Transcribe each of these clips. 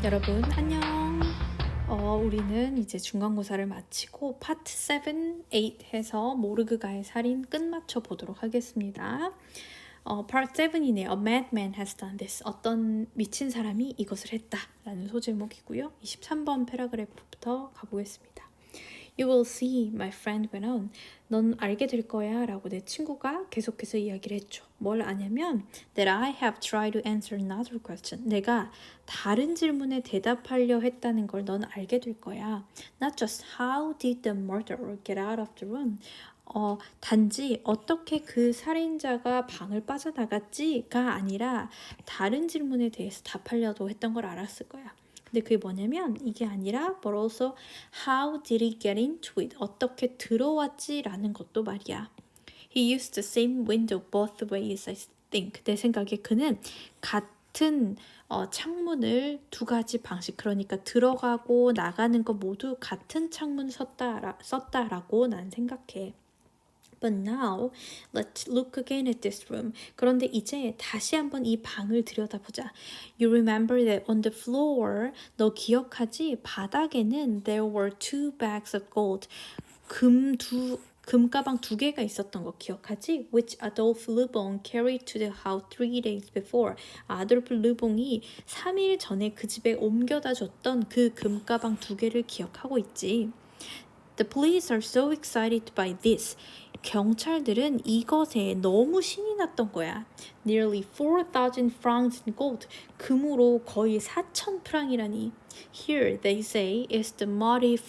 여러분 안녕. 우리는 이제 중간고사를 마치고 파트 7, 8 해서 모르그가의 살인 끝마쳐 보도록 하겠습니다. Part 7이네요. A madman has done this. 어떤 미친 사람이 이것을 했다 라는 소제목이고요. 23번 패러그래프부터 가보겠습니다. You will see, my friend went on. 넌 알게 될 거야 라고 내 친구가 계속해서 이야기를 했죠. 뭘 아냐면 that I have tried to answer another question. 내가 다른 질문에 대답하려 했다는 걸 넌 알게 될 거야. Not just how did the murderer get out of the room. 단지 어떻게 그 살인자가 방을 빠져나갔지가 아니라 다른 질문에 대해서 답하려고 했던 걸 알았을 거야. 근데 그게 뭐냐면 이게 아니라 but also how did he get into it? 어떻게 들어왔지라는 것도 말이야. He used the same window both ways, I think. 내 생각에 그는 같은 창문을 두 가지 방식, 그러니까 들어가고 나가는 거 모두 같은 창문을 썼다라고 난 생각해. But now, let's look again at this room. 그런데 이제 다시 한번 이 방을 들여다보자. You remember that on the floor, 너 기억하지? 바닥에는 there were 2 bags of gold. 금가방 2개가 있었던 거 기억하지? Which Adolphe Lebon carried to the house 3 days before. 아돌프 르봉이 3일 전에 그 집에 옮겨다 줬던 그 금가방 2개를 기억하고 있지. The police are so excited by this. 경찰들은 이것에 너무 신이 났던 거야. Nearly 4,000 francs in gold. 금으로 거의 4,000 프랑이라니. Here, they say, is the motive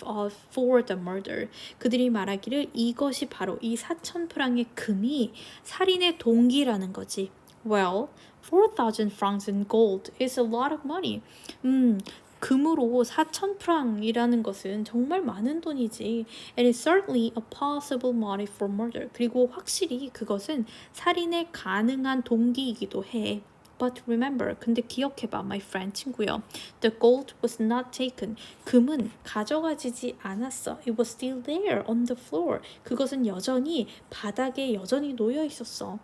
for the murder. 그들이 말하기를 이것이 바로 이 4,000 프랑의 금이 살인의 동기라는 거지. Well, 4,000 francs in gold is a lot of money. 금으로 4,000 프랑이라는 것은 정말 많은 돈이지. It is certainly a possible motive for murder. 그리고 확실히 그것은 살인의 가능한 동기이기도 해. But remember, 근데 기억해봐, my friend, 친구요. The gold was not taken. 금은 가져가지지 않았어. It was still there on the floor. 그것은 여전히 바닥에 여전히 놓여 있었어.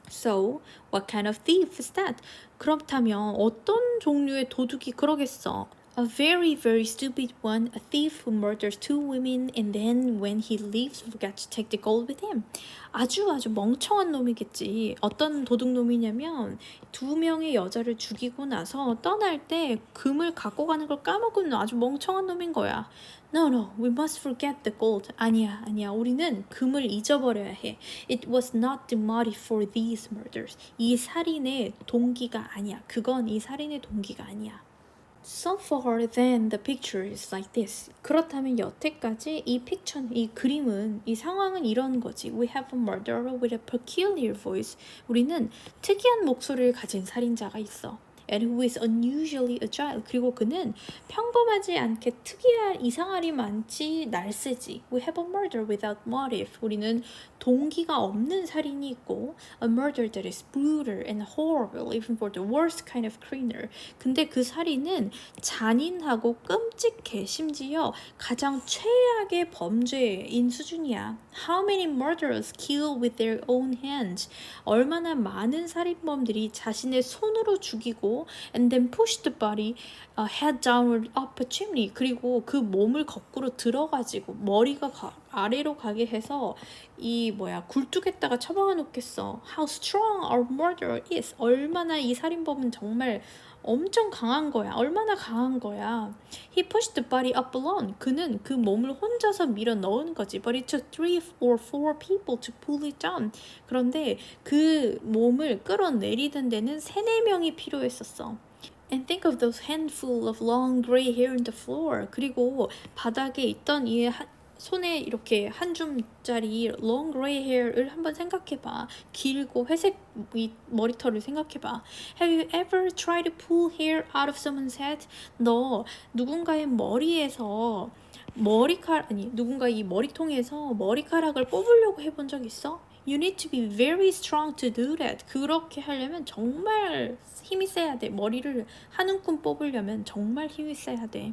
So, what kind of thief is that? 그렇다면 어떤 종류의 도둑이 그러겠어? A very, very stupid one. A thief who murders 2 women and then when he leaves forgets to take the gold with him. 아주 멍청한 놈이겠지. 어떤 도둑놈이냐면 2명의 여자를 죽이고 나서 떠날 때 금을 갖고 가는 걸 까먹은 아주 멍청한 놈인 거야. No, we must forget the gold. 아니야. 우리는 금을 잊어버려야 해. It was not the motive for these murders. 이 살인의 동기가 아니야. 그건 이 살인의 동기가 아니야. So far, then the picture is like this. 그렇다면 여태까지 이 picture, 이 그림은, 이 상황은 이런 거지. We have a murderer with a peculiar voice. 우리는 특이한 목소리를 가진 살인자가 있어. And who is unusually agile. 그리고 그는 평범하지 않게 이상할이 많지 날쌔지. We have a murder without motive. 우리는 동기가 없는 살인이 있고 a murder that is brutal and horrible even for the worst kind of criminal. 근데 그 살인은 잔인하고 끔찍해. 심지어 가장 최악의 범죄인 수준이야. How many murderers kill with their own hands? 얼마나 많은 살인범들이 자신의 손으로 죽이고 and then push the body head downward up a chimney. 그리고 그 몸을 거꾸로 들어가지고 머리가 아래로 가게 해서 굴뚝에다가 처박아 놓겠어. How strong our murderer is. 얼마나 이 살인범은 정말 엄청 강한 거야. 얼마나 강한 거야. He pushed the body up alone. 그는 그 몸을 혼자서 밀어 넣은 거지. But it took 3 or 4 people to pull it down. 그런데 그 몸을 끌어내리는 데는 3-4명이 필요했었어. And think of those handful of long gray hair on the floor. 그리고 바닥에 있던 이 손에 이렇게 한 줌짜리 long gray hair을 한번 생각해봐. 길고 회색 머리털을 생각해봐. Have you ever tried to pull hair out of someone's head? 너 누군가의 머리에서 누군가 이 머리통에서 머리카락을 뽑으려고 해본 적 있어? You need to be very strong to do that. 그렇게 하려면 정말 힘이 세야 돼. 머리를 한 움큼 뽑으려면 정말 힘이 세야 돼.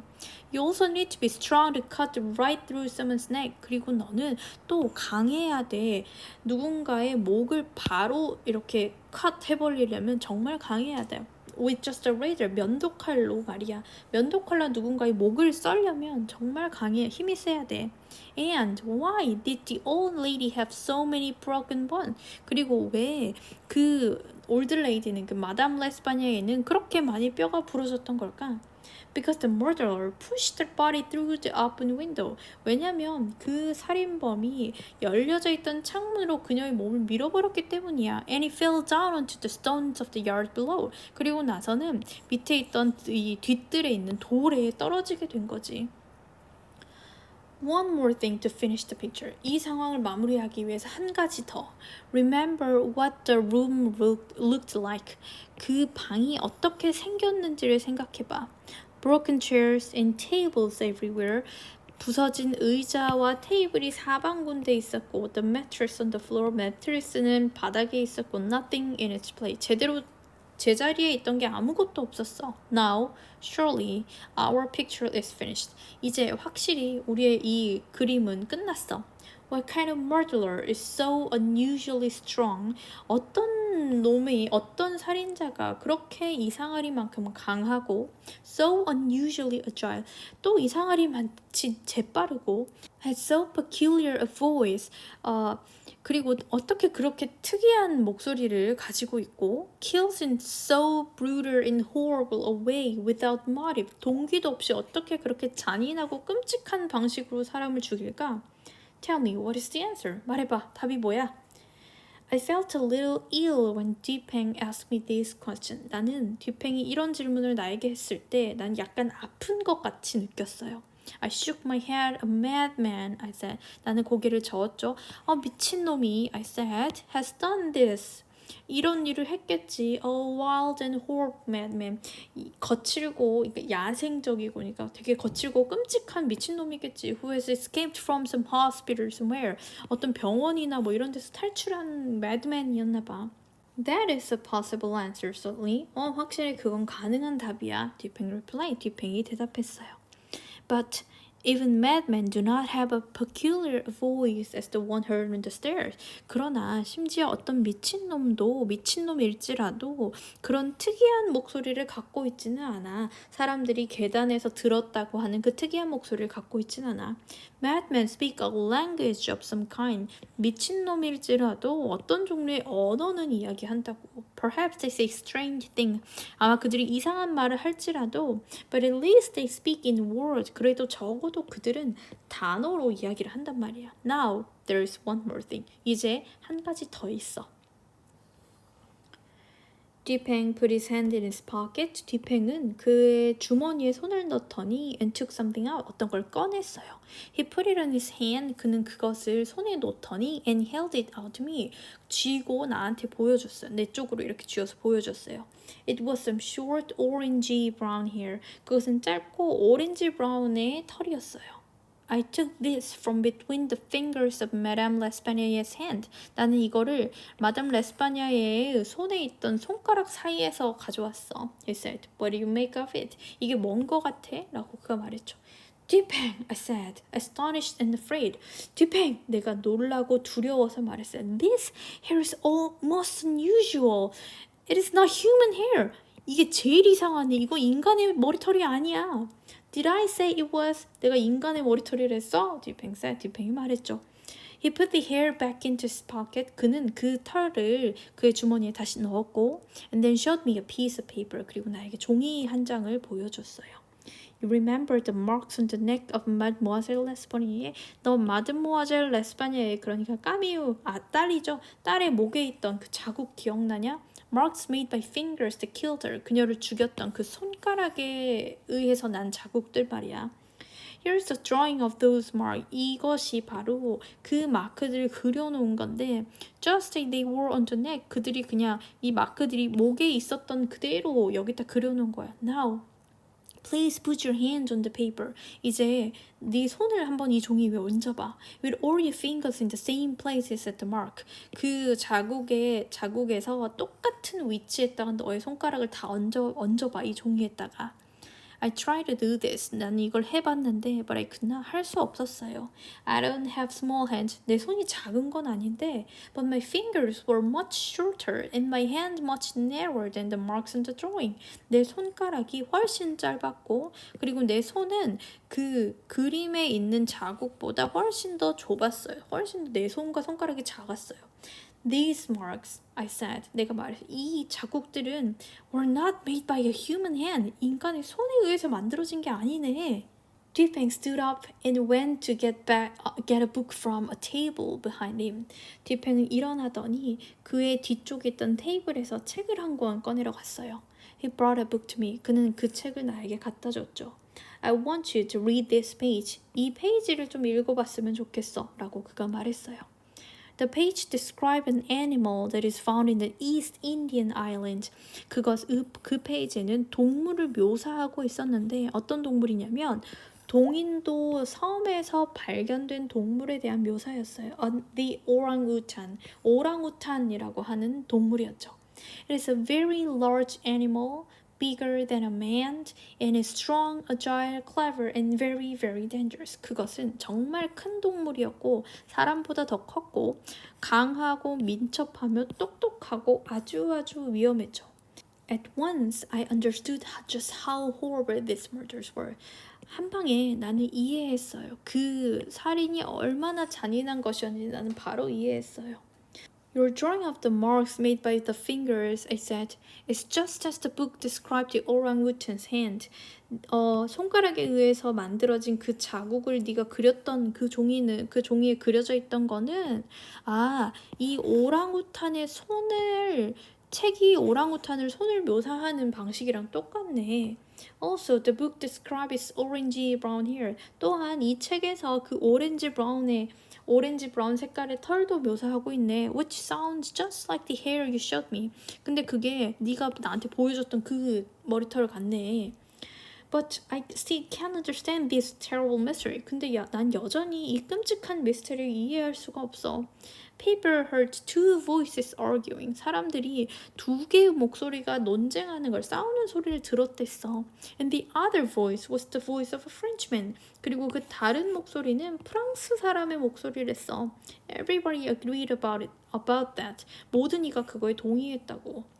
You also need to be strong to cut right through someone's neck. 그리고 너는 또 강해야 돼. 누군가의 목을 바로 이렇게 컷 해버리려면 정말 강해야 돼. with just a razor. 면도칼로 말이야. 면도칼로 누군가의 목을 썰려면 정말 강해. 힘이 세야 돼. And why did the old lady have so many broken bones? 그리고 왜 그 올드 레이디는 그 마담 레스파냐에는 그렇게 많이 뼈가 부러졌던 걸까? Because the murderer pushed the body through the open window. 왜냐면 그 살인범이 열려져 있던 창문으로 그녀의 몸을 밀어버렸기 때문이야. And he fell down onto the stones of the yard below. 그리고 나서는 밑에 있던 이 뒷뜰에 있는 돌에 떨어지게 된 거지. One more thing to finish the picture. 이 상황을 마무리하기 위해서 한 가지 더. Remember what the room looked like. 그 방이 어떻게 생겼는지를 생각해봐. Broken chairs and tables everywhere. 부서진 의자와 테이블이 사방군데 있었고 The mattress on the floor. 매트리스는 바닥에 있었고 Nothing in its place. 제대로 제자리에 있던 게 아무것도 없었어. Now, surely, our picture is finished. 이제 확실히 우리의 이 그림은 끝났어. What kind of murderer is so unusually strong? 어떤 살인자가 그렇게 이상하리만큼 강하고 so unusually agile, 또 이상하리만치 재빠르고 has so peculiar a voice, 그리고 어떻게 그렇게 특이한 목소리를 가지고 있고 kills in so brutal and horrible a way without motive, 동기도 없이 어떻게 그렇게 잔인하고 끔찍한 방식으로 사람을 죽일까? Tell me, what is the answer? 말해봐, 답이 뭐야? I felt a little ill when Dipeng asked me this question. 나는 디팽이 이런 질문을 나에게 했을 때 난 약간 아픈 것 같이 느꼈어요. I shook my head. A madman, I said. 나는 고개를 저었죠. 미친놈이, I said, has done this. 이런 일을 했겠지. A wild and horrible madman. 거칠고 야생적이고 그러니까 되게 거칠고 끔찍한 미친놈이겠지. Who has escaped from some hospital somewhere. 어떤 병원이나 뭐 이런 데서 탈출한 madman이었나 봐. That is a possible answer, certainly. 확실히 그건 가능한 답이야. 디팽 replied. 디팽이 대답했어요. But even madmen do not have a peculiar voice as the one heard on the stairs. 그러나 심지어 어떤 미친놈도 미친놈일지라도 그런 특이한 목소리를 갖고 있지는 않아. 사람들이 계단에서 들었다고 하는 그 특이한 목소리를 갖고 있지는 않아. Madmen speak a language of some kind. 미친놈일지라도 어떤 종류의 언어는 이야기한다고. Perhaps they say strange things. 아마 그들이 이상한 말을 할지라도 but at least they speak in words. 그래도 적어도 그들은 단어로 이야기를 한단 말이야. Now there is one more thing. 이제 한 가지 더 있어. Dipeng put his hand in his pocket. Dipeng은 그의 주머니에 손을 넣더니 and took something out. 어떤 걸 꺼냈어요. He put it on his hand. 그는 그것을 손에 놓더니 and held it out to me. 쥐고 나한테 보여줬어요. 내 쪽으로 이렇게 쥐어서 보여줬어요. It was some short orangey brown hair. 그것은 짧고 오렌지 브라운의 털이었어요. I took this from between the fingers of Madame L'Espagnol's hand. 나는 이거를 마담 레스파냐의 손에 있던 손가락 사이에서 가져왔어. He said, What do you make of it? 이게 뭔 거 같아? 라고 그가 말했죠. Dipeng, I said, astonished and afraid. Dipeng, 내가 놀라고 두려워서 말했어요. This hair is almost unusual. It is not human hair. 이게 제일 이상하네. 이거 인간의 머리털이 아니야. Did I say it was? 내가 인간의 머리털이를 했어? 디팽이 말했죠. He put the hair back into his pocket. 그는 그 털을 그의 주머니에 다시 넣었고 and then showed me a piece of paper. 그리고 나에게 종이 한 장을 보여줬어요. You remember the marks on the neck of Mademoiselle L'Espagne? 너 마드모아젤 레스파냐의 그러니까 까미유, 딸이죠. 딸의 목에 있던 그 자국 기억나냐? Marks made by fingers that killed her. 그녀를 죽였던 그 손가락에 의해서 난 자국들 말이야. Here's a drawing of those marks. 이것이 바로 그 마크들을 그려놓은 건데 just as they were on the neck. 그들이 그냥 이 마크들이 목에 있었던 그대로 여기다 그려놓은 거야. Now, please put your hands on the paper. 이제 네 손을 한번 이 종이 위에 얹어봐. With all your fingers in the same places at the mark. 그 자국에서 똑같은 위치에다가 너의 손가락을 다 얹어봐. 이 종이에다가. I tried to do this. 나는 이걸 해봤는데 but I could not. 할 수 없었어요. I don't have small hands. 내 손이 작은 건 아닌데 but my fingers were much shorter and my hand much narrower than the marks on the drawing. 내 손가락이 훨씬 짧았고 그리고 내 손은 그 그림에 있는 자국보다 훨씬 더 좁았어요. 훨씬 더 내 손과 손가락이 작았어요. These marks, I said. 내가 말했어. 이 자국들은 were not made by a human hand. 인간의 손에 의해서 만들어진 게 아니네. Dipeng stood up and went to get a book from a table behind him. 디팽은 일어나더니 그의 뒤쪽에 있던 테이블에서 책을 한 권 꺼내러 갔어요. He brought a book to me. 그는 그 책을 나에게 갖다 줬죠. I want you to read this page. 이 페이지를 좀 읽어봤으면 좋겠어. 라고 그가 말했어요. The page describes an animal that is found in the East Indian Island. 그 페이지는 동물을 묘사하고 있었는데 어떤 동물이냐면 동인도 섬에서 발견된 동물에 대한 묘사였어요. The orangutan. 오랑우탄이라고 하는 동물이었죠. It is a very large animal, bigger than a man, and is strong, agile, clever, and very, very dangerous. 그것은 정말 큰 동물이었고 사람보다 더 컸고 강하고 민첩하며 똑똑하고 아주 위험했죠. At once, I understood just how horrible these murders were. 한 방에 나는 이해했어요. 그 살인이 얼마나 잔인한 것이었는지 나는 바로 이해했어요. Your drawing of the marks made by the fingers, I said, is just as the book described the orangutan's hand. 손가락에 의해서 만들어진 그 자국을 네가 그렸던 그 종이에 그려져 있던 거는 이 오랑우탄의 책이 오랑우탄을 손을 묘사하는 방식이랑 똑같네. Also, the book describes its orangey brown hair. 또한 이 책에서 그 오렌지 브라운 색깔의 털도 묘사하고 있네. Which sounds just like the hair you showed me. 근데 그게 네가 나한테 보여줬던 그 머리털 같네. But I still can't understand this terrible mystery. 근데 난 여전히 이 끔찍한 미스터리를 이해할 수가 없어. People heard two voices arguing. 사람들이 두 개의 목소리가 논쟁하는 걸 싸우는 소리를 들었댔어. And the other voice was the voice of a Frenchman. 그리고 그 다른 목소리는 프랑스 사람의 목소리랬어. Everybody agreed about that. 모든 이가 그거에 동의했다고.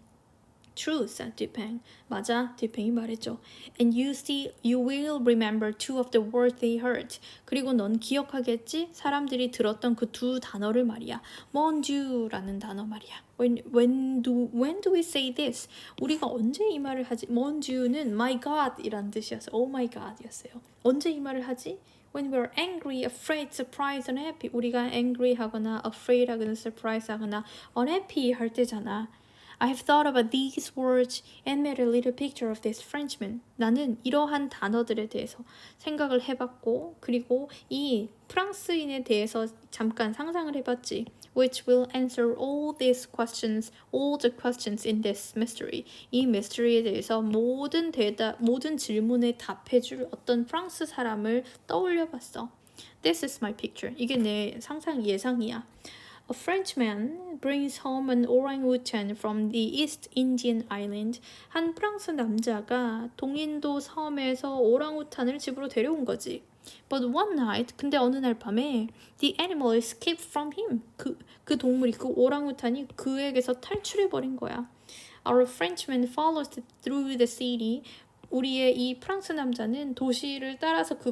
True, said Dipeng. 맞아, 디팽이 말했죠. And you will remember two of the words they heard. 그리고 넌 기억하겠지? 사람들이 들었던 그 두 단어를 말이야. Mon Dieu라는 단어 말이야. When do we say this? 우리가 언제 이 말을 하지? Mon Dieu는 my God 이란 뜻이었어요. Oh my God 이었어요. 언제 이 말을 하지? When we're angry, afraid, surprised, unhappy. 우리가 angry 하거나 afraid 하거나 surprised 하거나 unhappy 할 때잖아. I have thought about these words and made a little picture of this Frenchman. 나는 이러한 단어들에 대해서 생각을 해봤고 그리고 이 프랑스인에 대해서 잠깐 상상을 해봤지. Which will answer all the questions in this mystery. 이 미스터리에 대해서 모든 질문에 답해줄 어떤 프랑스 사람을 떠올려봤어. This is my picture. 이게 내 예상이야. A Frenchman brings home an orangutan from the East Indian Island. 한 프랑스 남자가 동인도 섬에서 오랑우탄을 집으로 데려온 거지. But one night, 근데 어느 날 밤에 the animal escaped from him. 그 동물이, 그 오랑우탄이 그에게서 탈출해버린 거야. Our Frenchman follows through the city. 우리의 이 프랑스 남자는 도시를 따라서 그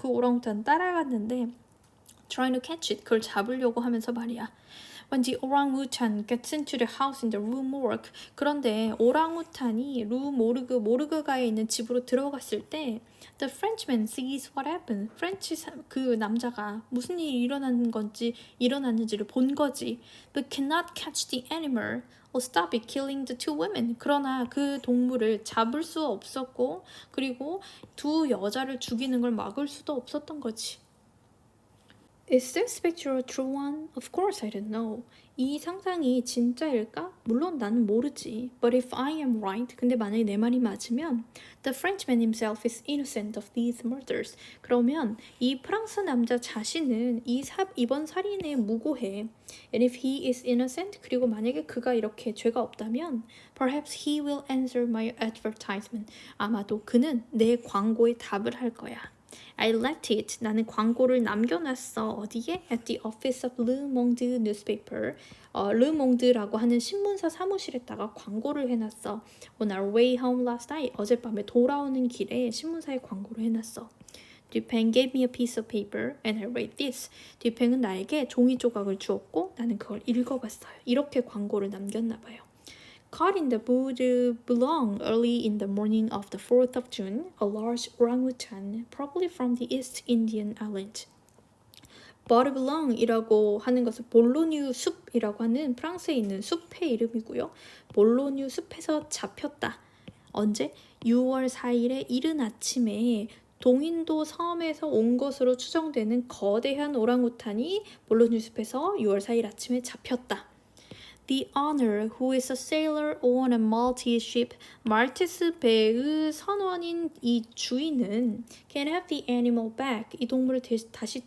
오랑우탄 따라갔는데 trying to catch it. 그걸 잡으려고 하면서 말이야. When the orangutan gets into the house in the Rue Morgue. 그런데 오랑우탄이 모르그가에 있는 집으로 들어갔을 때 the Frenchman sees what happened. 그 남자가 무슨 일이 일어났는지를 본 거지. But cannot catch the animal or stop it killing the two women. 그러나 그 동물을 잡을 수 없었고 그리고 두 여자를 죽이는 걸 막을 수도 없었던 거지. Is this picture a true one? Of course I don't know. 이 상상이 진짜일까? 물론 나는 모르지. But if I am right, 근데 만약에 내 말이 맞으면 the Frenchman himself is innocent of these murders. 그러면 이 프랑스 남자 자신은 이번 살인에 무고해. And if he is innocent, 그리고 만약에 그가 이렇게 죄가 없다면 perhaps he will answer my advertisement. 아마도 그는 내 광고에 답을 할 거야. I left it. 나는 광고를 남겨놨어. 어디에? At the office of Le Monde newspaper. Le Monde라고 하는 신문사 사무실에다가 광고를 해놨어. On our way home last night. 어젯밤에 돌아오는 길에 신문사에 광고를 해놨어. 듀팽 gave me a piece of paper and I read this. 듀팽은 나에게 종이 조각을 주었고 나는 그걸 읽어봤어요. 이렇게 광고를 남겼나봐요. Caught in the Bois de Boulogne early in the morning of the 4th of June, a large orangutan, probably from the East Indian Island. 버르블랑이라고 하는 것은 볼로뉴 숲이라고 하는 프랑스에 있는 숲의 이름이고요. 볼로뉴 숲에서 잡혔다. 언제? 6월 4일에 이른 아침에 동인도 섬에서 온 것으로 추정되는 거대한 오랑우탄이 볼로뉴 숲에서 6월 4일 아침에 잡혔다. The owner, who is a sailor on a Maltese ship, 말테스 배의 선원인 이 주인은 can have the animal back. 이 동물을 다시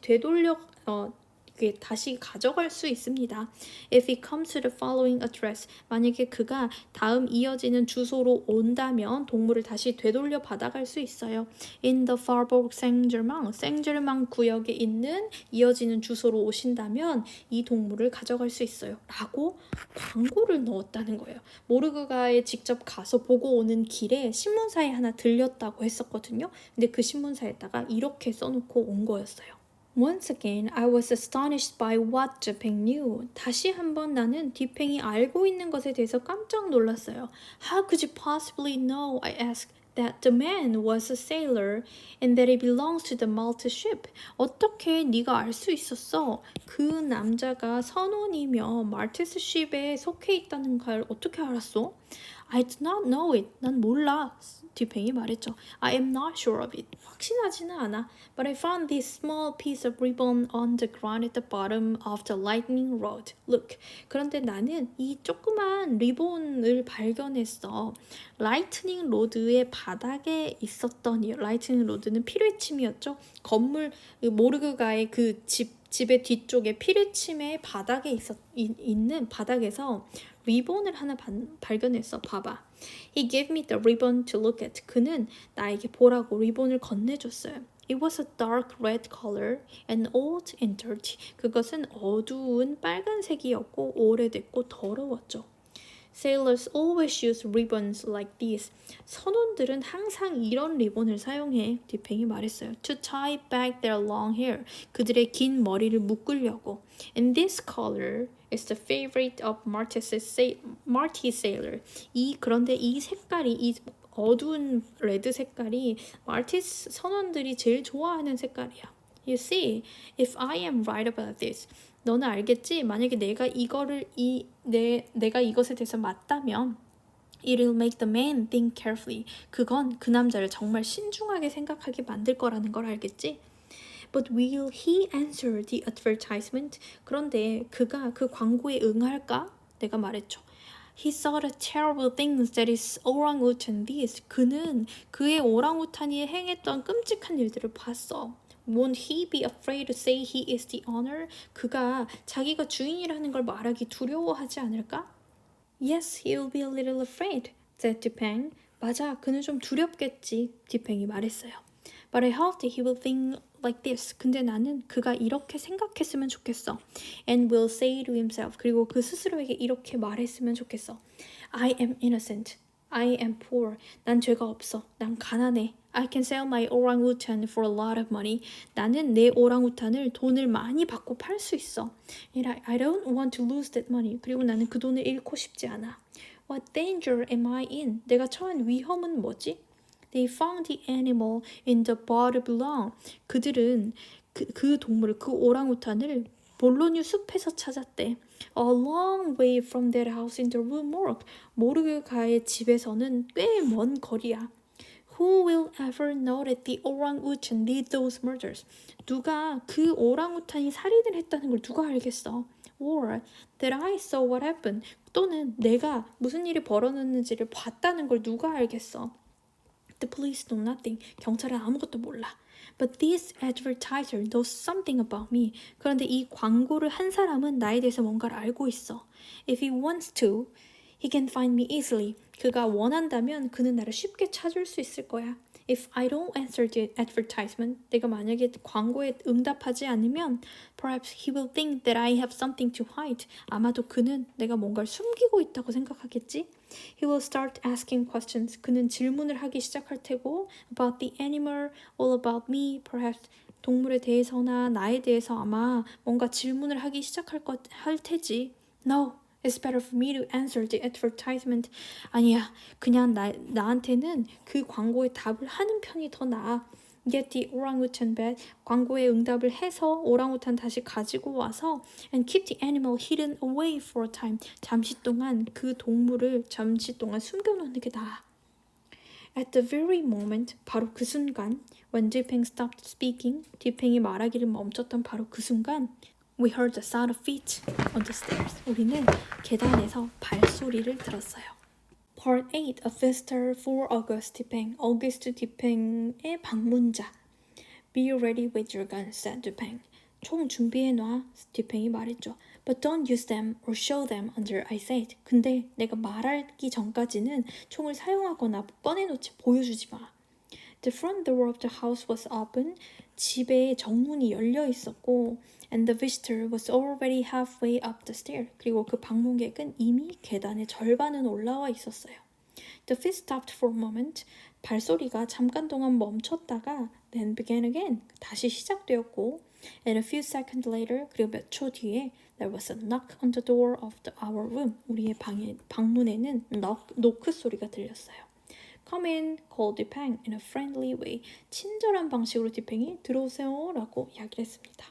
다시 가져갈 수 있습니다. If he comes to the following address, 만약에 그가 다음 이어지는 주소로 온다면 동물을 다시 되돌려 받아갈 수 있어요. In the Faubourg Saint-Germain, 생제르맹 구역에 있는 이어지는 주소로 오신다면 이 동물을 가져갈 수 있어요. 라고 광고를 넣었다는 거예요. 모르그가에 직접 가서 보고 오는 길에 신문사에 하나 들렸다고 했었거든요. 근데 그 신문사에다가 이렇게 써놓고 온 거였어요. Once again, I was astonished by what 듀팽 knew. 다시 한번 나는 듀팽이 알고 있는 것에 대해서 깜짝 놀랐어요. How could you possibly know, I asked, that the man was a sailor and that he belongs to the Malta ship? 어떻게 네가 알 수 있었어? 그 남자가 선원이며 말테스 ship에 속해 있다는 걸 어떻게 알았어? I do not know it. 난 몰라. 듀팽이 말했죠. I am not sure of it. 확신하지는 않아. But I found this small piece of ribbon on the ground at the bottom of the lightning rod. Look. 그런데 나는 이 조그만 리본을 발견했어. 라이트닝 로드의 바닥에 있었던 이 라이트닝 로드는 피뢰침이었죠. 건물 모르그가의 그 집의 뒤쪽에 피뢰침의 바닥에 있는 바닥에서 리본을 하나 발견했어. 봐봐. He gave me the ribbon to look at. 그는 나에게 보라고 리본을 건네줬어요. It was a dark red color and old and dirty. 그것은 어두운 빨간색이었고 오래됐고 더러웠죠. Sailors always use ribbons like these. 선원들은 항상 이런 리본을 사용해. 듀팽이 말했어요. To tie back their long hair. 그들의 긴 머리를 묶으려고. And this color is the favorite of Maltese sailor. 그런데 이 색깔이 이 어두운 레드 색깔이 말티스 선원들이 제일 좋아하는 색깔이야. You see, if I am right about this, 너는 알겠지? 만약에 내가 내가 이것에 대해서 맞다면 it will make the man think carefully. 그건 그 남자를 정말 신중하게 생각하게 만들 거라는 걸 알겠지? But will he answer the advertisement? 그런데 그가 그 광고에 응할까? 내가 말했죠. He saw the terrible things that his orangutan did. 그는 그의 오랑우탄이 행했던 끔찍한 일들을 봤어. Won't he be afraid to say he is the owner? 그가 자기가 주인이라는 걸 말하기 두려워하지 않을까? Yes, he will be a little afraid, said 듀팽. 맞아, 그는 좀 두렵겠지, 듀팽이 말했어요. But I hope that he will think like this. 근데 나는 그가 이렇게 생각했으면 좋겠어. And will say to himself. 그리고 그 스스로에게 이렇게 말했으면 좋겠어. I am innocent. I am poor. 난 죄가 없어. 난 가난해. I can sell my orangutan for a lot of money. 나는 내 오랑우탄을 돈을 많이 받고 팔 수 있어. And I don't want to lose that money. 그리고 나는 그 돈을 잃고 싶지 않아. What danger am I in? 내가 처한 위험은 뭐지? They found the animal in the Bois de Boulogne. 그들은 그 동물을, 그 오랑우탄을 볼로뉴 숲에서 찾았대. A long way from their house in the Rue Morgue. 모르그가의 집에서는 꽤 먼 거리야. Who will ever know that the orangutan did those murders? 누가 그 오랑우탄이 살인을 했다는 걸 누가 알겠어? Or that I saw what happened. 또는 내가 무슨 일이 벌어졌는지를 봤다는 걸 누가 알겠어? The police know nothing. 경찰은 아무것도 몰라. But this advertiser knows something about me. 그런데 이 광고를 한 사람은 나에 대해서 뭔가를 알고 있어. If he wants to, he can find me easily. 그가 원한다면 그는 나를 쉽게 찾을 수 있을 거야. If I don't answer the advertisement, 내가 만약에 광고에 응답하지 않으면 perhaps he will think that I have something to hide. 아마도 그는 내가 뭔가를 숨기고 있다고 생각하겠지? He will start asking questions. 그는 질문을 하기 시작할 테고 about the animal, all about me, perhaps 동물에 대해서나 나에 대해서 아마 뭔가 질문을 하기 할 테지. No, it's better for me to answer the advertisement. 아니야, 그냥 나한테는 그 광고에 답을 하는 편이 더 나아. Get the orangutan back. 광고에 응답을 해서 오랑우탄 다시 가지고 와서 and keep the animal hidden away for a time. 잠시 동안 그 동물을 숨겨놓는 게 나아. At the very moment, 바로 그 순간, when Dipeng stopped speaking, 디팽이 말하기를 멈췄던 바로 그 순간, we heard the sound of feet on the stairs. 우리는 계단에서 발소리를 들었어요. Part 8, A Visitor for August Dipeng. August Dipeng의 방문자. Be ready with your guns, said Dipeng. 총 준비해놔, 디팽이 말했죠. But don't use them or show them until I say it. 근데 내가 말하기 전까지는 총을 사용하거나 보여주지 마. The front door of the house was open. 집의 정문이 열려 있었고 and the visitor was already halfway up the stair. 그리고 그 방문객은 이미 계단의 절반은 올라와 있었어요. The feet stopped for a moment. 발소리가 잠깐 동안 멈췄다가 then began again. 다시 시작되었고 and a few seconds later, 그리고 몇 초 뒤에 there was a knock on the door of our room. 우리의 방문에는 노크 소리가 들렸어요. Come in, called Dipeng in a friendly way. 친절한 방식으로 디팽이 들어오세요 라고 이야기를 했습니다.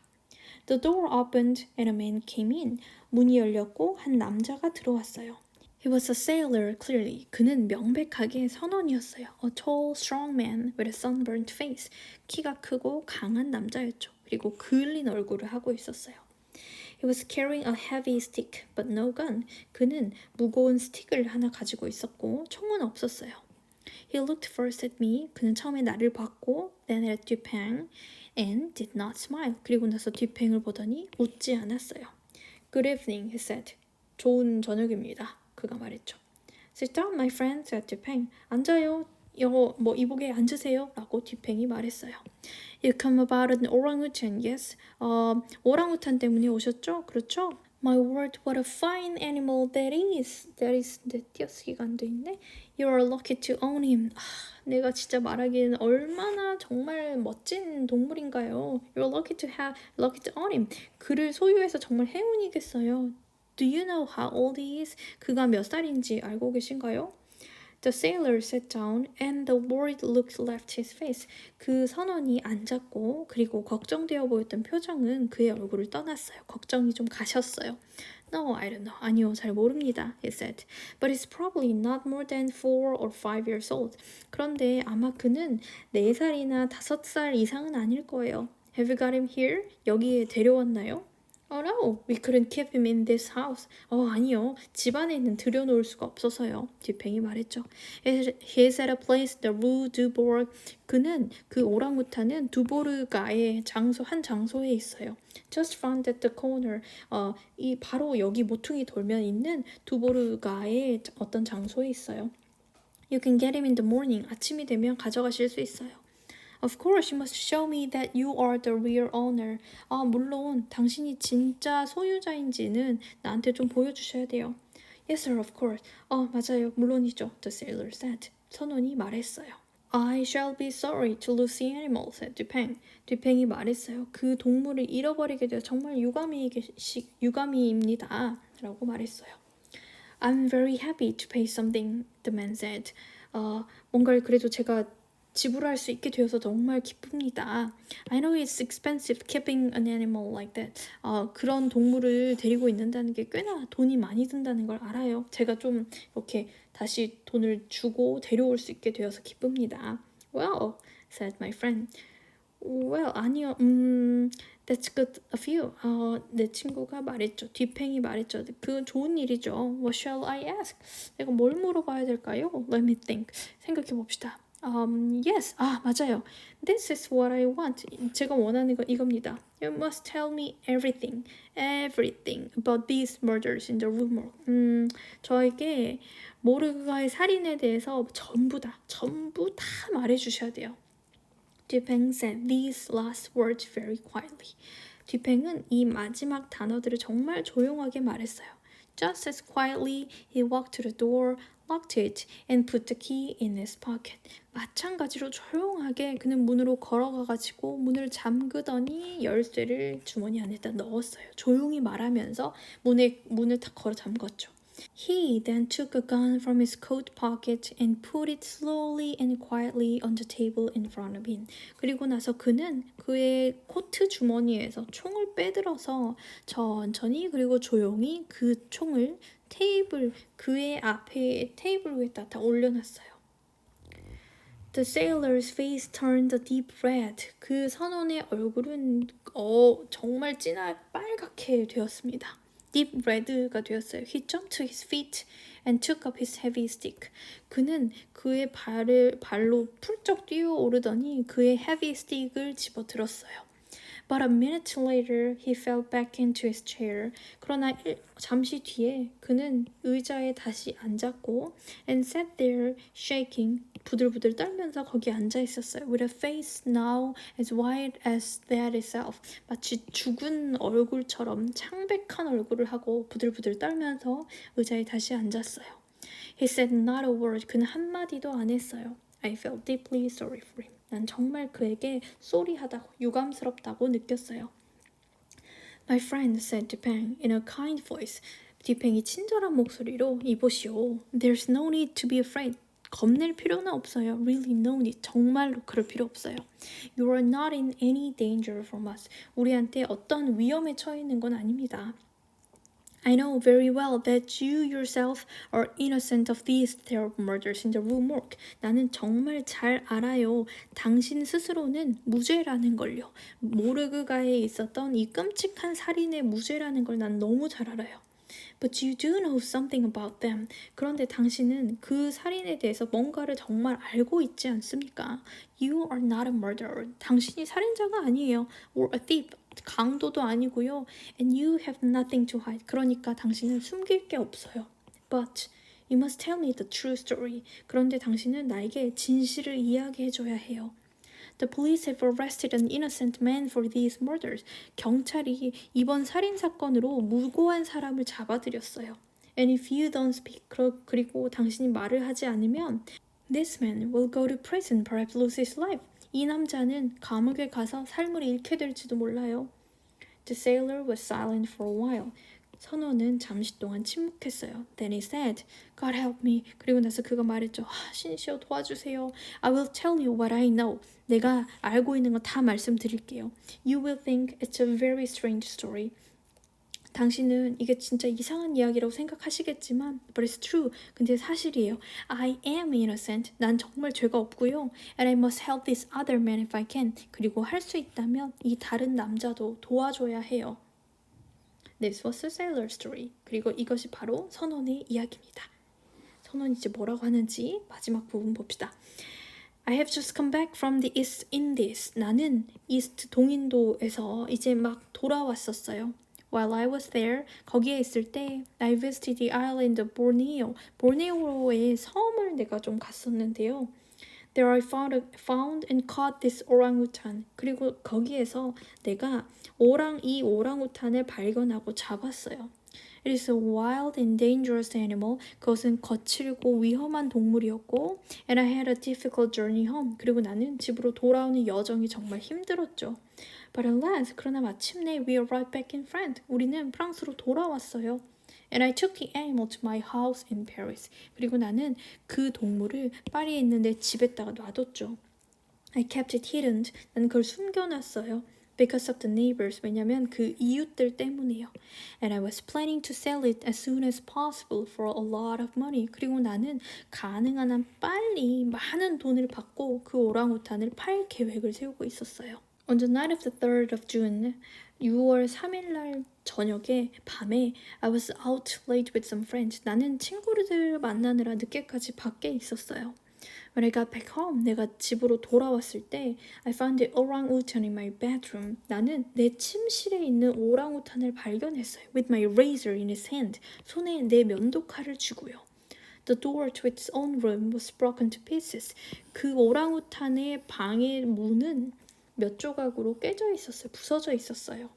The door opened and a man came in. 문이 열렸고 한 남자가 들어왔어요. He was a sailor, clearly. 그는 명백하게 선원이었어요. A tall, strong man with a sunburnt face. 키가 크고 강한 남자였죠. 그리고 그을린 얼굴을 하고 있었어요. He was carrying a heavy stick, but no gun. 그는 무거운 스틱을 하나 가지고 있었고 총은 없었어요. He looked first at me. 그는 처음에 나를 봤고 then at Dipeng and did not smile. 그리고 나서 디팽을 보더니 웃지 않았어요. Good evening, he said. 좋은 저녁입니다. 그가 말했죠. Sit down, my friend, said Dipeng. 앉아요. 이복에 앉으세요. 라고 디팽이 말했어요. You come about an orangutan, yes? 오랑우탄 때문에 오셨죠? 그렇죠? My word, what a fine animal that is. That is, 띄어쓰기가 안 돼 있네. You are lucky to own him. 내가 진짜 말하기에는 얼마나 정말 멋진 동물인가요? You're lucky to own him. 그를 소유해서 정말 행운이겠어요. Do you know how old he is? 그가 몇 살인지 알고 계신가요? The sailor sat down and the worried look left his face. 그 선원이 앉았고 그리고 걱정되어 보였던 표정은 그의 얼굴을 떠났어요. 걱정이 좀 가셨어요. No, I don't know. 아니요, 잘 모릅니다. He said. But he's probably not more than 4 or 5 years old. 그런데 아마 그는 4살이나 5살 이상은 아닐 거예요. Have you got him here? 여기에 데려왔나요? Oh no, we couldn't keep him in this house. 아니요. 집 안에는 들여놓을 수가 없어서요. 디팽이 말했죠. He's at a place, the Rue Dubourg. 그 오랑우탄은 두보르가의 한 장소에 있어요. Just found at the corner. 바로 여기 모퉁이 돌면 있는 두보르가의 어떤 장소에 있어요. You can get him in the morning. 아침이 되면 가져가실 수 있어요. Of course, you must show me that you are the real owner. 물론 당신이 진짜 소유자인지는 나한테 좀 보여주셔야 돼요. Yes, sir, of course. 맞아요. 물론이죠. The sailor said. 선원이 말했어요. I shall be sorry to lose the animal, said Dipeng. 디팽이 말했어요. 그 동물을 잃어버리게 되어 정말 유감입니다. 라고 말했어요. I'm very happy to pay something, the man said. 뭔가를 그래도 제가 지불할 수 있게 되어서 정말 기쁩니다. I know it's expensive keeping an animal like that. 그런 동물을 데리고 있는다는 게 꽤나 돈이 많이 든다는 걸 알아요. 제가 좀 이렇게 다시 돈을 주고 데려올 수 있게 되어서 기쁩니다. Well, said my friend. Well, 아니요. That's good of you. 내 친구가 말했죠. 뒷팽이 말했죠. 그건 좋은 일이죠. What shall I ask? 내가 뭘 물어봐야 될까요? Let me think. 생각해 봅시다. Yes. 맞아요. This is what I want. 제가 원하는 건 이겁니다. You must tell me everything. Everything about these murders in the rumor. 저에게 모르가의 살인에 대해서 전부 다 말해주셔야 돼요. 듀팽 said these last words very quietly. 듀팽은 이 마지막 단어들을 정말 조용하게 말했어요. Just as quietly, he walked to the door, locked it, and put the key in his pocket. 마찬가지로 조용하게 그는 문으로 걸어가가지고 문을 잠그더니 열쇠를 주머니 안에다 넣었어요. 조용히 말하면서 문을 다 걸어 잠궜죠. He then took a gun from his coat pocket and put it slowly and quietly on the table in front of him. 그리고 나서 그는 그의 코트 주머니에서 총을 빼들어서 천천히 그리고 조용히 그 총을 그의 앞에 테이블 위에다 다 올려놨어요. The sailor's face turned a deep red. 그 선원의 얼굴은 정말 진하게 빨갛게 되었습니다. Deep red가 되었어요. He jumped to his feet and took up his heavy stick. 그는 그의 발로 풀쩍 뛰어오르더니 그의 heavy stick을 집어들었어요. But a minute later, he fell back into his chair. 그러나 잠시 뒤에 그는 의자에 다시 앉았고 and sat there shaking. 부들부들 떨면서 거기 앉아 있었어요. With a face now as white as that itself. 마치 죽은 얼굴처럼 창백한 얼굴을 하고 부들부들 떨면서 의자에 다시 앉았어요. He said not a word. 그는 한마디도 안 했어요. I felt deeply sorry for him. 난 정말 그에게 쏘리하다고 유감스럽다고 느꼈어요. My friend said Dupeng in a kind voice. 듀팽이 친절한 목소리로 이보시오. There's no need to be afraid. 겁낼 필요는 없어요. Really no need. 정말로 그럴 필요 없어요. You are not in any danger from us. 우리한테 어떤 위험에 처해 있는 건 아닙니다. I know very well that you yourself are innocent of these terrible murders in the room work. 나는 정말 잘 알아요. 당신 스스로는 무죄라는 걸요. 모르그가에 있었던 이 끔찍한 살인의 무죄라는 걸 난 너무 잘 알아요. But you do know something about them. 그런데 당신은 그 살인에 대해서 뭔가를 정말 알고 있지 않습니까? You are not a murderer. 당신이 살인자가 아니에요. Or a thief. 강도도 아니고요. And you have nothing to hide. 그러니까 당신은 숨길 게 없어요. But you must tell me the true story. 그런데 당신은 나에게 진실을 이야기해줘야 해요. The police have arrested an innocent man for these murders. 경찰이 이번 살인 사건으로 무고한 사람을 잡아들였어요. And if you don't speak, 그리고 당신이 말을 하지 않으면 this man will go to prison, perhaps lose his life. 이 남자는 감옥에 가서 삶을 잃게 될지도 몰라요. The sailor was silent for a while. 선원은 잠시 동안 침묵했어요. Then he said, God help me. 그리고 나서 그가 말했죠. 신이시여 도와주세요. I will tell you what I know. 내가 알고 있는 거 다 말씀드릴게요. You will think it's a very strange story. 당신은 이게 진짜 이상한 이야기라고 생각하시겠지만 But it's true. 근데 사실이에요. I am innocent. 난 정말 죄가 없고요. And I must help this other man if I can. 그리고 할 수 있다면 이 다른 남자도 도와줘야 해요. This was the sailor story. 그리고 이것이 바로 선원의 이야기입니다. 선원이 이제 뭐라고 하는지 마지막 부분 봅시다. I have just come back from the East Indies. 나는 이스트 동인도에서 이제 막 돌아왔었어요. While I was there, 거기에 있을 때 I visited the island of Borneo. 보르네오의 섬을 내가 좀 갔었는데요. There I found and caught this orangutan. 그리고 거기에서 내가 이 오랑우탄을 발견하고 잡았어요. It is a wild and dangerous animal. 그것은 거칠고 위험한 동물이었고 And I had a difficult journey home. 그리고 나는 집으로 돌아오는 여정이 정말 힘들었죠. But alas, 그러나 마침내 we arrived back in France. 우리는 프랑스로 돌아왔어요. And I took the animal to my house in Paris. 그리고 나는 그 동물을 파리에 있는 내 집에다가 놔뒀죠. I kept it hidden. 나는 그걸 숨겨놨어요. Because of the neighbors. 왜냐면 그 이웃들 때문이에요. And I was planning to sell it as soon as possible for a lot of money. 그리고 나는 가능한 한 빨리 많은 돈을 받고 그 오랑우탄을 팔 계획을 세우고 있었어요. On the night of the 3rd of June, 6월 3일 날 저녁에 밤에 I was out late with some friends. 나는 친구들 만나느라 늦게까지 밖에 있었어요. When I got back home, 내가 집으로 돌아왔을 때 I found the orangutan in my bedroom. 나는 내 침실에 있는 오랑우탄을 발견했어요. With my razor in his hand. 손에 내 면도칼을 쥐고요. The door to its own room was broken to pieces. 그 오랑우탄의 방의 문은 몇 조각으로 깨져 있었어요. 부서져 있었어요.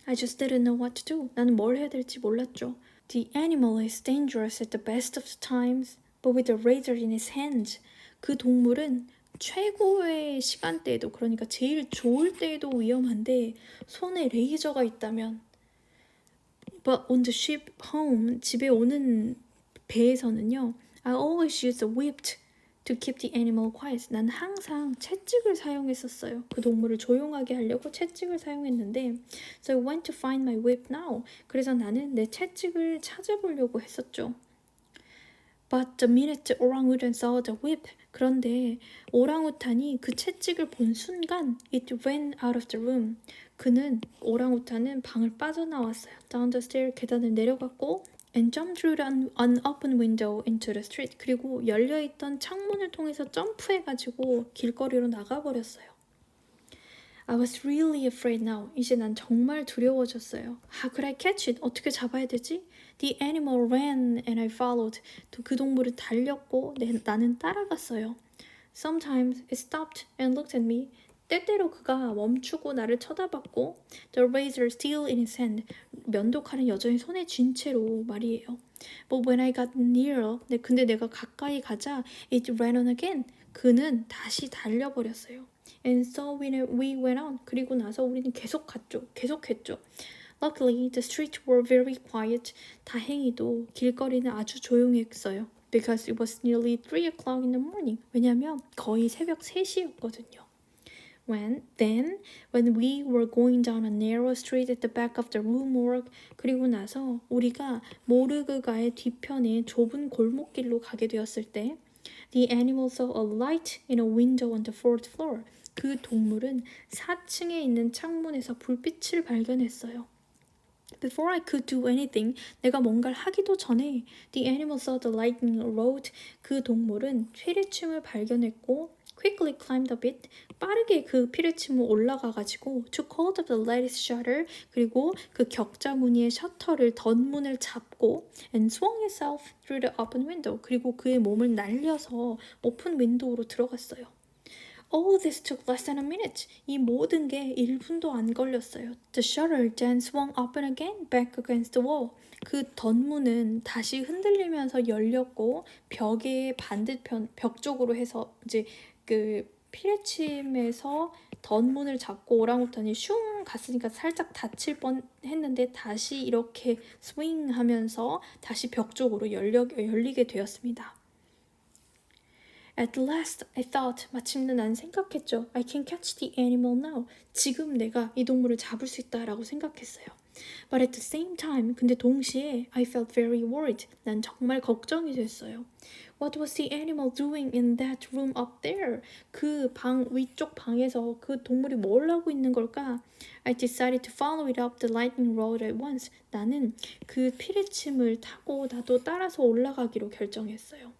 I just didn't know what to do. 나는 뭘 해야 될지 몰랐죠. The animal is dangerous at the best of the times, but with a razor in his hand. 그 동물은 최고의 시간대에도, 그러니까 제일 좋을 때에도 위험한데 손에 레이저가 있다면. But on the ship home, 집에 오는 배에서는요, I always use a whip to keep the animal quiet. 난 항상 채찍을 사용했었어요. 그 동물을 조용하게 하려고 채찍을 사용했는데 So I went to find my whip now. 그래서 나는 내 채찍을 찾아보려고 했었죠. But the minute the orangutan saw the whip, 그런데 오랑우탄이 그 채찍을 본 순간 it ran out of the room. 오랑우탄은 방을 빠져나왔어요. Down the stair, 계단을 내려갔고 and jumped through an unopened window into the street. 그리고 열려있던 창문을 통해서 점프해가지고 길거리로 나가버렸어요. I was really afraid now. 이제 난 정말 두려워졌어요. How could I catch it? 어떻게 잡아야 되지? The animal ran and I followed. 그 동물은 달렸고 나는 따라갔어요. Sometimes it stopped and looked at me. 때때로 그가 멈추고 나를 쳐다봤고 The razor still in his hand. 면도칼은 여전히 손에 쥔 채로 말이에요. But when I got nearer, 근데 내가 가까이 가자 It ran on again. 그는 다시 달려버렸어요. And so we went on. 그리고 나서 우리는 계속했죠. Luckily, the streets were very quiet. 다행히도 길거리는 아주 조용했어요. Because it was nearly 3 o'clock in the morning. 왜냐면 거의 새벽 3시였거든요. When we were going down a narrow street at the back of the Rue Morgue, 그리고 나서 우리가 모르그가의 뒤편에 좁은 골목길로 가게 되었을 때 The animal saw a light in a window on the 4th floor. 그 동물은 4층에 있는 창문에서 불빛을 발견했어요. Before I could do anything, 내가 뭔가를 하기도 전에 The animal saw the lightning rod. 그 동물은 피뢰침을 발견했고 quickly climbed up it. 빠르게 그 피뢰침을 올라가가지고 took hold of the lattice shutter. 그리고 그 격자 무늬의 셔터를 덧문을 잡고 and swung itself through the open window. 그리고 그의 몸을 날려서 오픈 윈도우로 들어갔어요. All this took less than a minute. 이 모든 게 1분도 안 걸렸어요. The shutter then swung open again, back against the wall. 그 덧문은 다시 흔들리면서 열렸고 벽의 반대편, 벽 쪽으로 해서 이제 그 피뢰침에서 덧문을 잡고 오랑우탄이 슝 갔으니까 살짝 다칠 뻔 했는데 다시 이렇게 스윙하면서 다시 벽 쪽으로 열리게 되었습니다. At last, I thought, 마침내 난 생각했죠. I can catch the animal now. 지금 내가 이 동물을 잡을 수 있다라고 생각했어요. But at the same time, 근데 동시에 I felt very worried. 난 정말 걱정이 됐어요. What was the animal doing in that room up there? 그 방 위쪽 방에서 그 동물이 뭘 하고 있는 걸까? I decided to follow it up the lightning road at once. 나는 그 피뢰침을 타고 나도 따라서 올라가기로 결정했어요.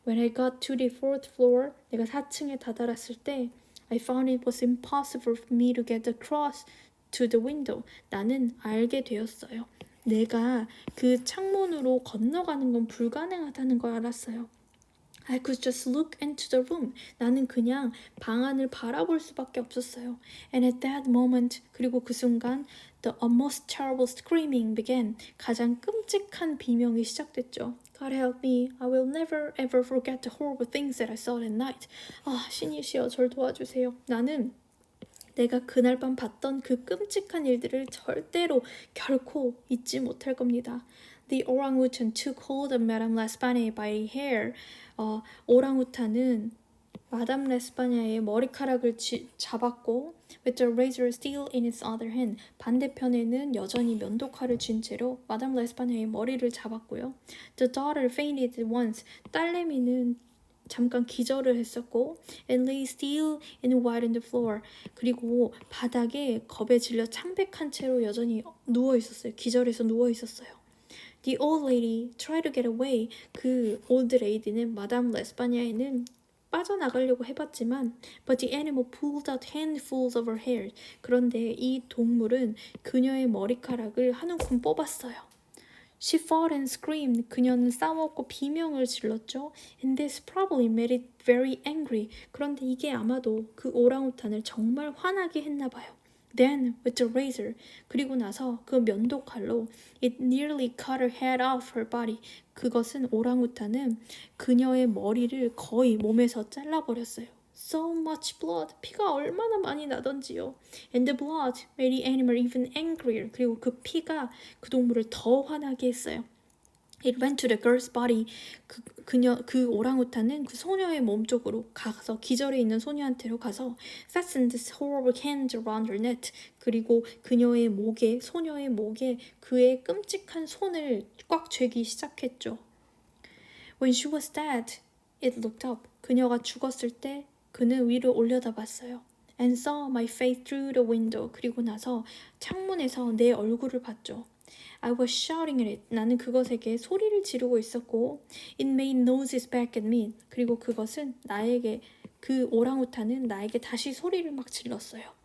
When I got to the 4th floor, 내가 4층에 다다랐을 때 I found it was impossible for me to get across to the window. 나는 알게 되었어요. 내가 그 창문으로 건너가는 건 불가능하다는 걸 알았어요. I could just look into the room. 나는 그냥 방 안을 바라볼 수밖에 없었어요. And at that moment, 그리고 그 순간 the most terrible screaming began. 가장 끔찍한 비명이 시작됐죠. God help me. I will never ever forget the horrible things that I saw that night. 신이시여, 절 도와주세요. 나는 내가 그날 밤 봤던 그 끔찍한 일들을 절대로 결코 잊지 못할 겁니다. The orangutan took hold of Madame L'Espagne by the hair. 오랑우탄은 마담 레스파냐의 머리카락을 잡았고 with the razor still in its other hand. 반대편에는 여전히 면도칼을 쥔 채로 마담 레스파냐의 머리를 잡았고요. The daughter fainted at once. 딸내미는 잠깐 기절을 했었고 and lay still and white on the floor. 그리고 바닥에 겁에 질려 창백한 채로 여전히 누워 있었어요. 기절해서 누워 있었어요. The old lady tried to get away. 그 old lady는 마담 레스파니아에는 빠져나가려고 해봤지만 but the animal pulled out handfuls of her hair. 그런데 이 동물은 그녀의 머리카락을 한 움큼 뽑았어요. She fought and screamed. 그녀는 싸웠고 비명을 질렀죠. And this probably made it very angry. 그런데 이게 아마도 그 오랑우탄을 정말 화나게 했나 봐요. Then with the razor. 그리고 나서 그 면도칼로 it nearly cut her head off her body. 그것은 오랑우탄은 그녀의 머리를 거의 몸에서 잘라버렸어요. So much blood. 피가 얼마나 많이 나던지요. And the blood made the animal even angrier. 그리고 그 피가 그 동물을 더 화나게 했어요. It went to the girl's body. 그 오랑우탄은 그 소녀의 몸 쪽으로 가서 기절해 있는 소녀한테로 가서 fastened his horrible hands around her neck. 그리고 그녀의 목에 소녀의 목에 그의 끔찍한 손을 꽉 쥐기 시작했죠. When she was dead, it looked up. 그녀가 죽었을 때 그는 위로 올려다봤어요. And saw my face through the window. 그리고 나서 창문에서 내 얼굴을 봤죠. I was shouting at it. 나는 그것에게 소리를 지르고 있었고 It made noises back at me. 그리고 그것은 나에게 그 오랑우탄은 나에게 다시 소리를 막 질렀어요.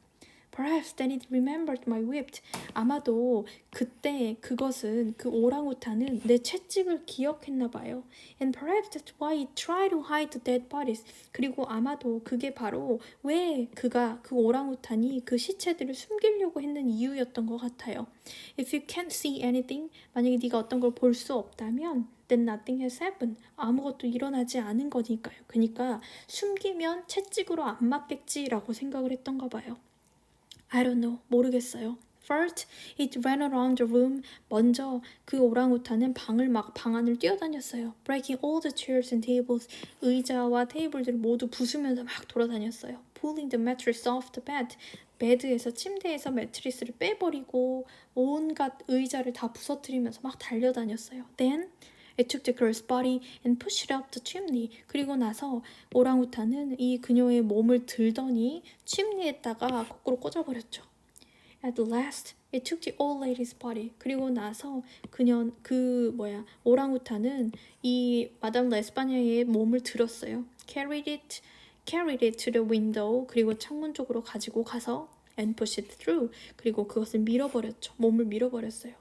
Perhaps then it remembered my whip. 아마도 그때 그것은 그 오랑우탄은 내 채찍을 기억했나 봐요. And perhaps that's why it tried to hide the dead bodies. 그리고 아마도 그게 바로 왜 그 오랑우탄이 그 시체들을 숨기려고 했는 이유였던 것 같아요. If you can't see anything, 만약에 네가 어떤 걸 볼 수 없다면 then nothing has happened. 아무것도 일어나지 않은 거니까요. 그러니까 숨기면 채찍으로 안 맞겠지라고 생각을 했던가 봐요. I don't know. 모르겠어요. First, it ran around the room. 먼저 그 오랑우탄은 방 안을 뛰어다녔어요. Breaking all the chairs and tables. 의자와 테이블들을 모두 부수면서 막 돌아다녔어요. Pulling the mattress off the bed. 베드에서 침대에서 매트리스를 빼버리고 온갖 의자를 다 부서뜨리면서 막 달려다녔어요. Then It took the girl's body and pushed it up the chimney. 그리고 나서 오랑우탄은 이 그녀의 몸을 들더니 침니에다가 거꾸로 꽂아버렸죠. At last, it took the old lady's body. 그리고 나서 오랑우탄은 이 마담 레스파니아의 몸을 들었어요. Carried it to the window. 그리고 창문 쪽으로 가지고 가서 and pushed it through. 그리고 그것을 밀어버렸죠. 몸을 밀어버렸어요.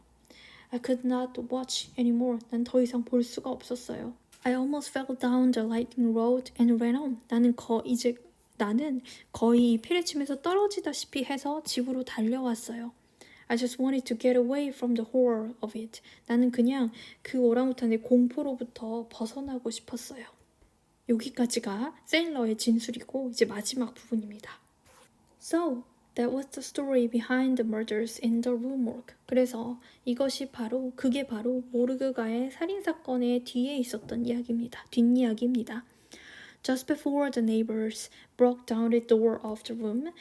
I could not watch anymore. 난 더 이상 볼 수가 없었어요. I almost fell down the lightning road and ran home. 나는 거의 피레침에서 떨어지다시피 해서 집으로 달려왔어요. I just wanted to get away from the horror of it. 나는 그냥 그 오랑우탄의 공포로부터 벗어나고 싶었어요. 여기까지가 세일러의 진술이고 이제 마지막 부분입니다. So, that was the story behind the murders in the Rue Morgue. 그래서 그게 바로 모르그가의 살인사건의 뒤에 있었던 이야기입니다. 뒷이야기입니다. Just before the neighbors broke down the door of the room,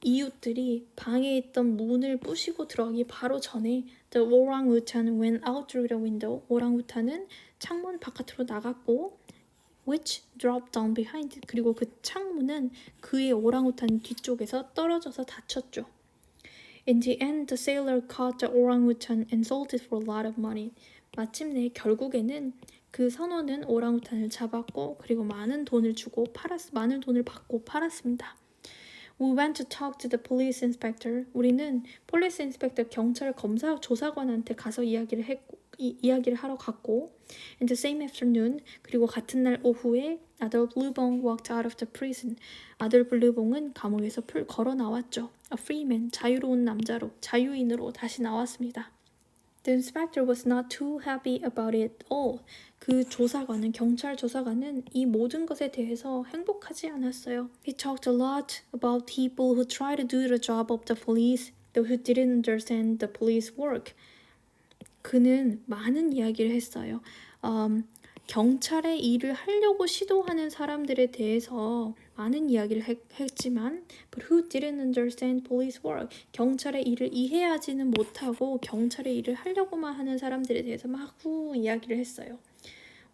이웃들이 방에 있던 문을 부시고 들어가기 바로 전에 the orangutan went out through the window. 오랑우탄은 창문 바깥으로 나갔고 which dropped down behind. 그리고 그 창문은 그의 오랑우탄 뒤쪽에서 떨어져서 닫혔죠. In the end, the sailor caught the orangutan and sold it for a lot of money. 마침내 결국에는 그 선원은 오랑우탄을 잡았고 그리고 많은 돈을 받고 팔았습니다. We went to talk to the police inspector. 우리는 폴리스 인스펙터 경찰 조사관한테 가서 이야기를 하러 갔고 In the same afternoon, 그리고 같은 날 오후에 Adolphe Lubon walked out of the prison. 아돌프 르봉은 감옥에서 걸어 나왔죠. A free man, 자유인으로 다시 나왔습니다. The inspector was not too happy about it all. 경찰 조사관은 이 모든 것에 대해서 행복하지 않았어요. He talked a lot about people who try to do the job of the police, though who didn't understand the police work. 그는 많은 이야기를 했어요. 경찰의 일을 하려고 시도하는 사람들에 대해서 많은 이야기를 했지만 but who didn't understand police work. 경찰의 일을 이해하지는 못하고 경찰의 일을 하려고만 하는 사람들에 대해서 막 이야기를 했어요.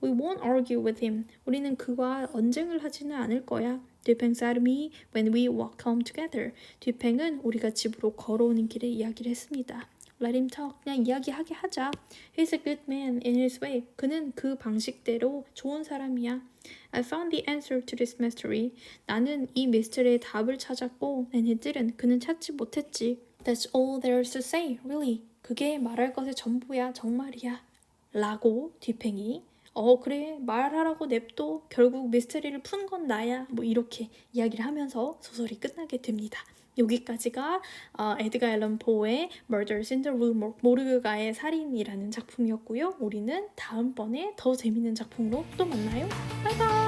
We won't argue with him. 우리는 그와 언쟁을 하지는 않을 거야. 뒤팽 said to me when we walked home together. 뒤팽은 우리가 집으로 걸어오는 길에 이야기를 했습니다. Let him talk. 그냥 이야기하게 하자. He's a good man in his way. 그는 그 방식대로 좋은 사람이야. I found the answer to this mystery. 나는 이 미스터리의 답을 찾았고 and he didn't. 그는 찾지 못했지. That's all there's to say, really. 그게 말할 것의 전부야, 정말이야. 라고 뒤팽이 그래 말하라고 냅둬 결국 미스터리를 푼 건 나야 뭐 이렇게 이야기를 하면서 소설이 끝나게 됩니다. 여기까지가 에드가 앨런 포의 Murders in the Rue 모르가의 살인이라는 작품이었고요. 우리는 다음번에 더 재밌는 작품으로 또 만나요. 바이바이.